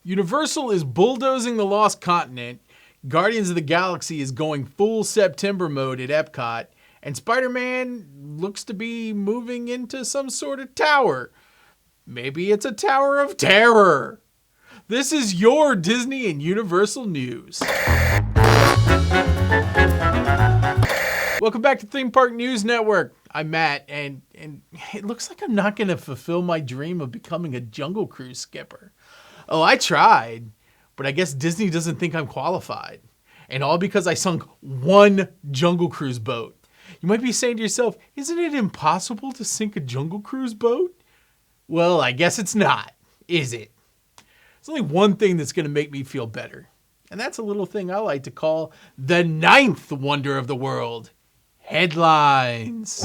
Universal is bulldozing the Lost Continent, Guardians of the Galaxy is going full September mode at EPCOT, and Spider-Man looks to be moving into some sort of tower. Maybe it's a Tower of Terror. This is your Disney and Universal news. Welcome back to Theme Park News Network. I'm Matt, and it looks like I'm not going to fulfill my dream of becoming a Jungle Cruise skipper. Oh, I tried, but I guess Disney doesn't think I'm qualified. And all because I sunk one Jungle Cruise boat. You might be saying to yourself, isn't it impossible to sink a Jungle Cruise boat? Well, I guess it's not, is it? There's only one thing that's going to make me feel better. And that's a little thing I like to call the ninth wonder of the world. Headlines.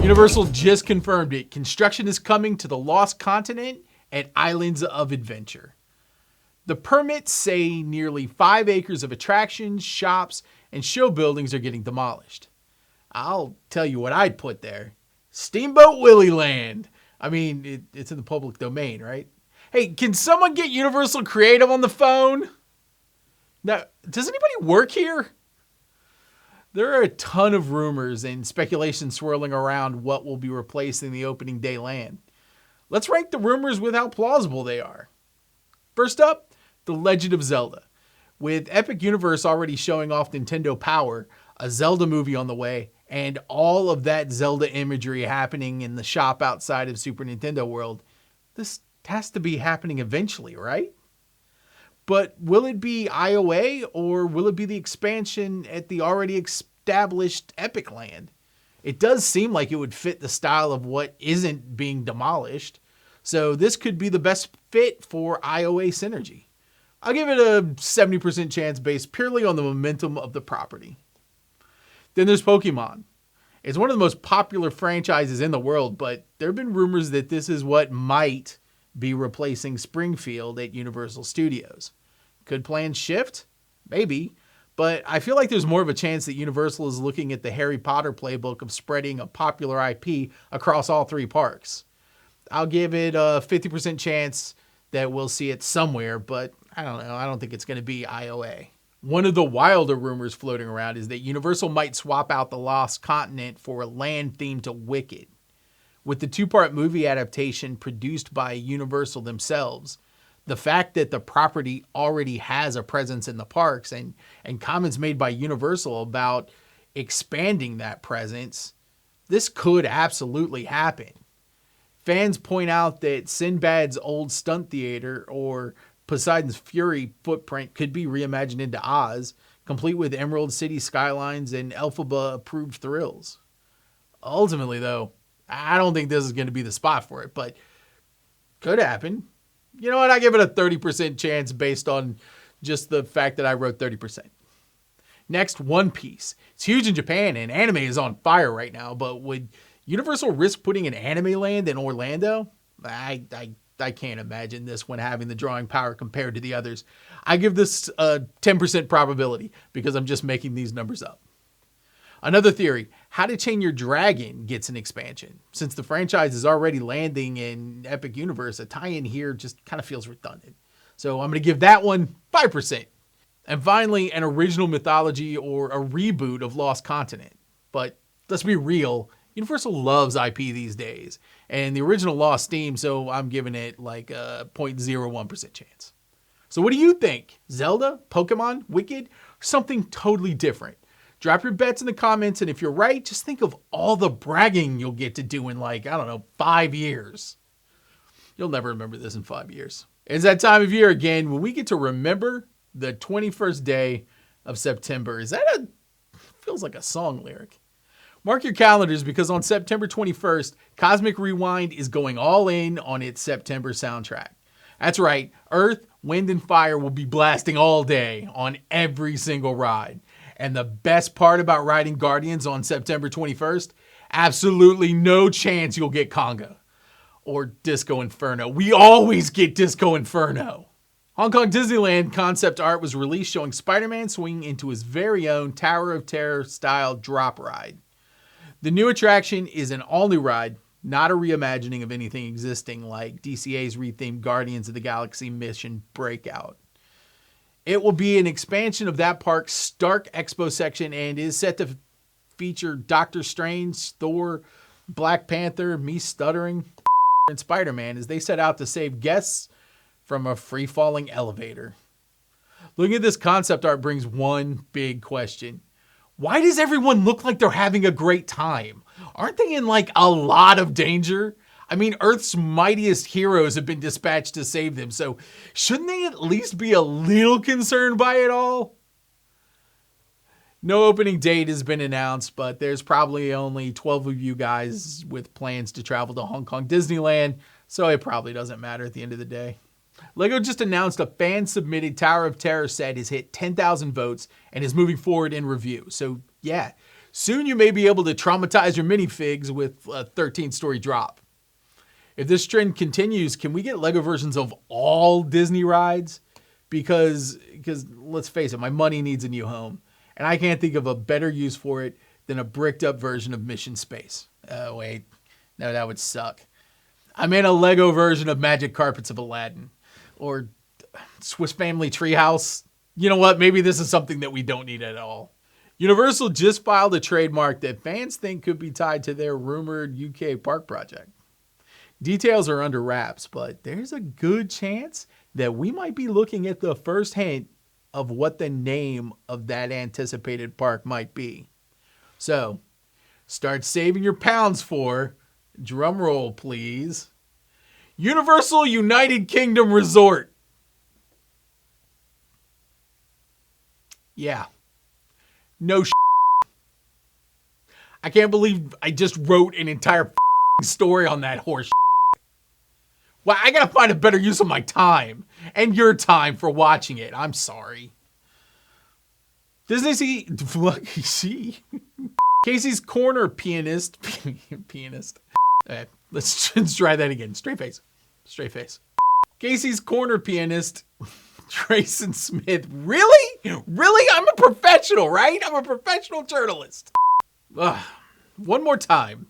Universal just confirmed it. Construction is coming to the Lost Continent at Islands of Adventure. The permits say nearly 5 acres of attractions, shops, and show buildings are getting demolished. I'll tell you what I'd put there. Steamboat Willie Land. I mean, it's in the public domain, right? Hey, can someone get Universal Creative on the phone? Now, does anybody work here? There are a ton of rumors and speculation swirling around what will be replacing the opening day land. Let's rank the rumors with how plausible they are. First up, The Legend of Zelda. With Epic Universe already showing off Nintendo Power, a Zelda movie on the way, and all of that Zelda imagery happening in the shop outside of Super Nintendo World, this has to be happening eventually, right? But will it be IOA or will it be the expansion at the already established Epic Land? It does seem like it would fit the style of what isn't being demolished. So this could be the best fit for IOA synergy. I'll give it a 70% chance based purely on the momentum of the property. Then there's Pokemon. It's one of the most popular franchises in the world, but there have been rumors that this is what might be replacing Springfield at Universal Studios. Could plans shift? Maybe. But I feel like there's more of a chance that Universal is looking at the Harry Potter playbook of spreading a popular IP across all 3 parks. I'll give it a 50% chance that we'll see it somewhere, but I don't know. I don't think it's going to be IOA. One of the wilder rumors floating around is that Universal might swap out the Lost Continent for a land themed to Wicked. With the 2-part movie adaptation produced by Universal themselves, the fact that the property already has a presence in the parks and comments made by Universal about expanding that presence, this could absolutely happen. Fans point out that Sinbad's old stunt theater or Poseidon's Fury footprint could be reimagined into Oz, complete with Emerald City skylines and Elphaba-approved thrills. Ultimately, though, I don't think this is going to be the spot for it, but could happen. You know what? I give it a 30% chance based on just the fact that I wrote 30%. Next, One Piece. It's huge in Japan and anime is on fire right now, but would Universal risk putting an anime land in Orlando? I can't imagine this one having the drawing power compared to the others. I give this a 10% probability because I'm just making these numbers up. Another theory, How to Train Your Dragon gets an expansion. Since the franchise is already landing in Epic Universe, a tie-in here just kind of feels redundant. So I'm going to give that one 5%. And finally, an original mythology or a reboot of Lost Continent. But let's be real, Universal loves IP these days. And the original lost steam, so I'm giving it like a 0.01% chance. So what do you think? Zelda, Pokemon, Wicked, or something totally different? Drop your bets in the comments, and if you're right, just think of all the bragging you'll get to do in 5 years. You'll never remember this in 5 years. It's that time of year again when we get to remember the 21st day of September. Feels like a song lyric. Mark your calendars because on September 21st, Cosmic Rewind is going all in on its September soundtrack. That's right, Earth, Wind, and Fire will be blasting all day on every single ride. And the best part about riding Guardians on September 21st, absolutely no chance you'll get Conga or Disco Inferno. We always get Disco Inferno. Hong Kong Disneyland concept art was released showing Spider-Man swinging into his very own Tower of Terror style drop ride. The new attraction is an all-new ride not a reimagining of anything existing like DCA's rethemed Guardians of the Galaxy mission Breakout. It will be an expansion of that park's Stark Expo section and is set to feature Doctor Strange, Thor, Black Panther, me stuttering, and Spider-Man as they set out to save guests from a free-falling elevator. Looking at this concept art brings one big question. Why does everyone look like they're having a great time? Aren't they in like a lot of danger? I mean, Earth's mightiest heroes have been dispatched to save them, so shouldn't they at least be a little concerned by it all? No opening date has been announced, but there's probably only 12 of you guys with plans to travel to Hong Kong Disneyland, so it probably doesn't matter at the end of the day. LEGO just announced a fan-submitted Tower of Terror set has hit 10,000 votes and is moving forward in review. So yeah, soon you may be able to traumatize your minifigs with a 13-story drop. If this trend continues, can we get LEGO versions of all Disney rides? Because let's face it, my money needs a new home. And I can't think of a better use for it than a bricked up version of Mission Space. Oh, wait. No, that would suck. I meant a LEGO version of Magic Carpets of Aladdin. Or Swiss Family Treehouse. You know what? Maybe this is something that we don't need at all. Universal just filed a trademark that fans think could be tied to their rumored UK park project. Details are under wraps, but there's a good chance that we might be looking at the first hint of what the name of that anticipated park might be. So, start saving your pounds for, drum roll please, Universal United Kingdom Resort. Yeah. No I can't believe I just wrote an entire story on that horse. Well, I gotta find a better use of my time and your time for watching it. I'm sorry. Casey's Corner Pianist. Let's try that again. Straight face. Casey's Corner Pianist, Grayson Smith. Really? I'm a professional, right? I'm a professional journalist. One more time.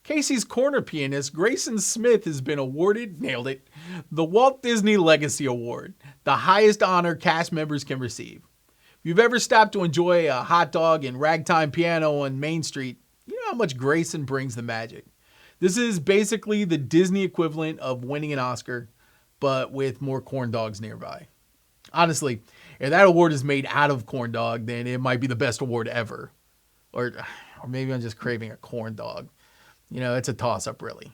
Casey's Corner Pianist, Grayson Smith has been awarded, nailed it, the Walt Disney Legacy Award, the highest honor cast members can receive. If you've ever stopped to enjoy a hot dog and ragtime piano on Main Street, you know how much Grayson brings the magic. This is basically the Disney equivalent of winning an Oscar, but with more corn dogs nearby. Honestly, if that award is made out of corn dog, then it might be the best award ever. Or maybe I'm just craving a corn dog. You know, it's a toss-up, really.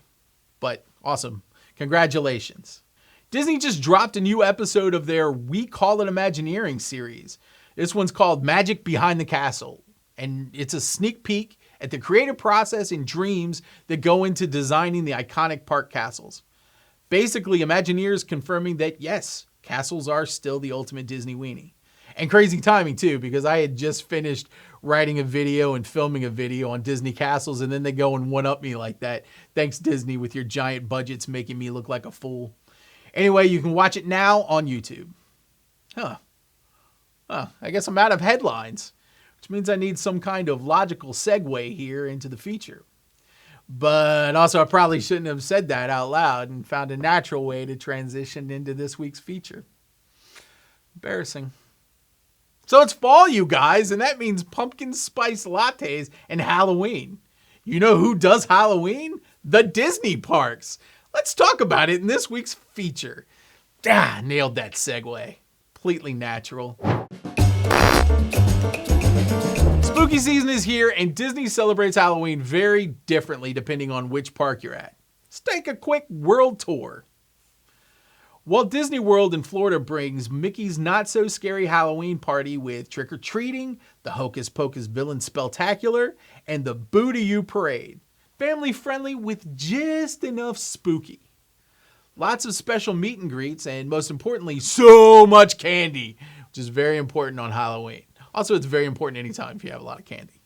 But awesome. Congratulations. Disney just dropped a new episode of their We Call It Imagineering series. This one's called Magic Behind the Castle. And it's a sneak peek at the creative process and dreams that go into designing the iconic park castles. Basically, Imagineers confirming that, yes, castles are still the ultimate Disney weenie. And crazy timing, too, because I had just finished writing a video and filming a video on Disney castles, and then they go and one-up me like that. Thanks, Disney, with your giant budgets making me look like a fool. Anyway, you can watch it now on YouTube. I guess I'm out of headlines, which means I need some kind of logical segue here into the feature. But also, I probably shouldn't have said that out loud and found a natural way to transition into this week's feature. Embarrassing. So it's fall, you guys, and that means pumpkin spice lattes and Halloween. You know who does Halloween? The Disney parks. Let's talk about it in this week's feature. Nailed that segue. Completely natural. Spooky season is here, and Disney celebrates Halloween very differently depending on which park you're at. Let's take a quick world tour. Walt Disney World in Florida brings Mickey's Not-So-Scary Halloween Party with trick-or-treating, the Hocus Pocus Villain Spelltacular, and the Boo to You Parade. Family-friendly with just enough spooky. Lots of special meet and greets, and most importantly, so much candy, which is very important on Halloween. Also, it's very important anytime if you have a lot of candy.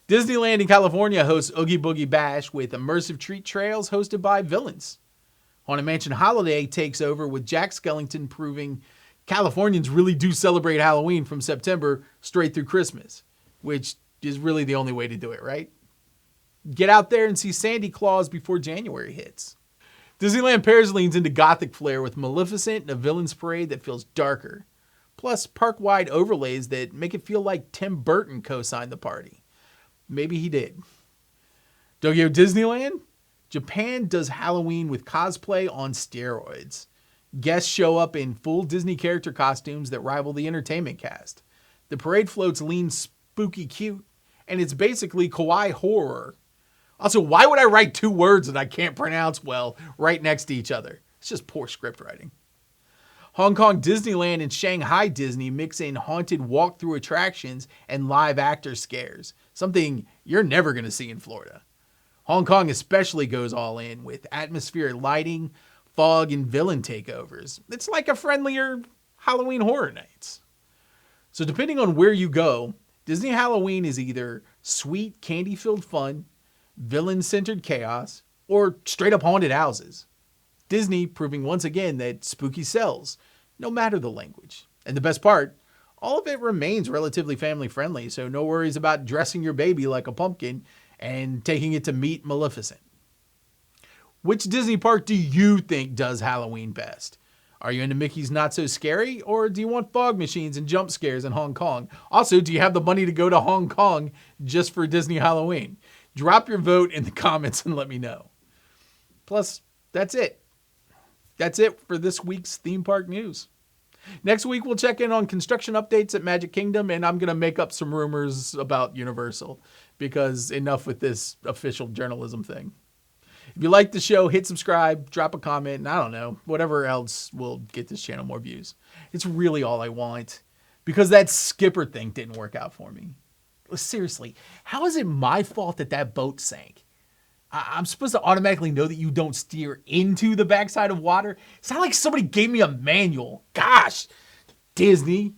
Disneyland in California hosts Oogie Boogie Bash with immersive treat trails hosted by villains. Haunted Mansion Holiday takes over with Jack Skellington proving Californians really do celebrate Halloween from September straight through Christmas, which is really the only way to do it, right? Get out there and see Sandy Claus before January hits. Disneyland Paris leans into gothic flair with Maleficent and a villain's parade that feels darker. Plus park-wide overlays that make it feel like Tim Burton co-signed the party. Maybe he did. Tokyo Disneyland? Japan does Halloween with cosplay on steroids. Guests show up in full Disney character costumes that rival the entertainment cast. The parade floats lean spooky cute, and it's basically kawaii horror. Also, why would I write two words that I can't pronounce well right next to each other? It's just poor script writing. Hong Kong Disneyland and Shanghai Disney mix in haunted walk-through attractions and live actor scares, something you're never going to see in Florida. Hong Kong especially goes all in with atmospheric lighting, fog, and villain takeovers. It's like a friendlier Halloween Horror Nights. So depending on where you go, Disney Halloween is either sweet, candy-filled fun, villain-centered chaos, or straight-up haunted houses. Disney proving once again that spooky sells, no matter the language. And the best part, all of it remains relatively family-friendly, so no worries about dressing your baby like a pumpkin and taking it to meet Maleficent. Which Disney park do you think does Halloween best? Are you into Mickey's Not So Scary, or do you want fog machines and jump scares in Hong Kong? Also, do you have the money to go to Hong Kong just for Disney Halloween? Drop your vote in the comments and let me know. Plus, that's it. That's it for this week's theme park news. Next week, we'll check in on construction updates at Magic Kingdom, and I'm going to make up some rumors about Universal, because enough with this official journalism thing. If you like the show, hit subscribe, drop a comment, and I don't know, whatever else will get this channel more views. It's really all I want, because that skipper thing didn't work out for me. Seriously, how is it my fault that that boat sank? I'm supposed to automatically know that you don't steer into the backside of water? It's not like somebody gave me a manual. Gosh, Disney.